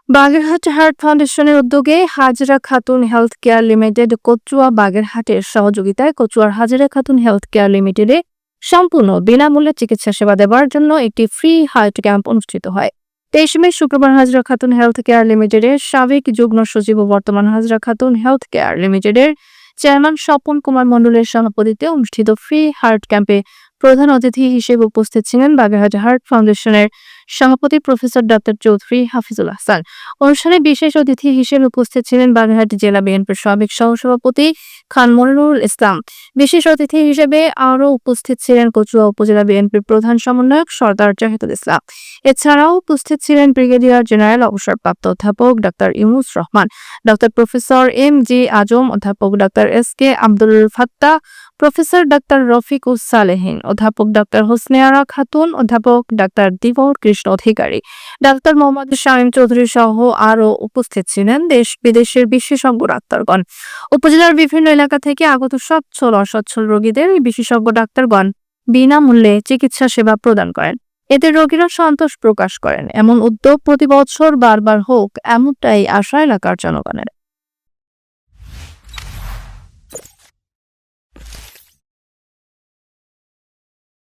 Bagerhat heart ফাউন্ডেশনের উদ্যোগে Hazra Khatun health care limited Kachua বাগেরহাটের সহযোগিতায় কচুয়ার হাজরা খাতুন হেলথ কেয়ার লিমিটেডে সম্পূর্ণ বিনামূল্যে চিকিৎসা সেবা দেওয়ার জন্য একটি ফ্রি হার্ট ক্যাম্প অনুষ্ঠিত হয়। 23 মে শুক্রবার হাজরা খাতুন হেলথ কেয়ার লিমিটেডের সাবেক যুগ্ম সচিব ও বর্তমান হাজরা খাতুন হেলথ কেয়ার লিমিটেডের চেয়ারম্যান স্বপন কুমার মণ্ডলের সভাপতিত্বে অনুষ্ঠিত ফ্রি হার্ট ক্যাম্পে প্রধান অতিথি হিসেবে উপস্থিত ছিলেন বাগেরহাট হার্ট ফাউন্ডেশনের সভাপতি প্রফেসর ডক্টর চৌধুরী হাফিজুল হাসান। অনুষ্ঠানে বিশেষ অতিথি হিসেবে উপস্থিত ছিলেন বাগেরহাট জেলা বিএনপির সাবেক সহসভাপতি খান মনিরুল ইসলাম। বিশেষ অতিথি হিসেবে আরও উপস্থিত ছিলেন কচুয়া উপজেলা বিএনপির প্রধান সমন্বয়ক সরদার জাহিদুল ইসলাম। এছাড়াও উপস্থিত ছিলেন ব্রিগেডিয়ার জেনারেল অবসরপ্রাপ্ত অধ্যাপক doctor Yunus Rahman, doctor professor M G Azam, অধ্যাপক doctor S K Abdul Fattah, professor doctor Rafikus Salehin, অধ্যাপক ডক্টর হোসনেয়ারা খাতুন, অধ্যাপক ডক্টর দিবর কৃষ্ণ অধিকারী, ডক্টর মোহাম্মদ শামীম চৌধুরী সহ আরও উপস্থিত ছিলেন দেশ বিদেশের বিশেষজ্ঞ ডাক্তারগণ। উপজেলার বিভিন্ন এলাকা থেকে আগত সচ্ছল অসচ্ছল রোগীদের বিশেষজ্ঞ ডাক্তারগণ বিনামূল্যে চিকিৎসা সেবা প্রদান করেন। এতে রোগীরা সন্তোষ প্রকাশ করেন। এমন উদ্যোগ প্রতি বছর বারবার হোক, এমনটাই আশা এলাকার জনগণের।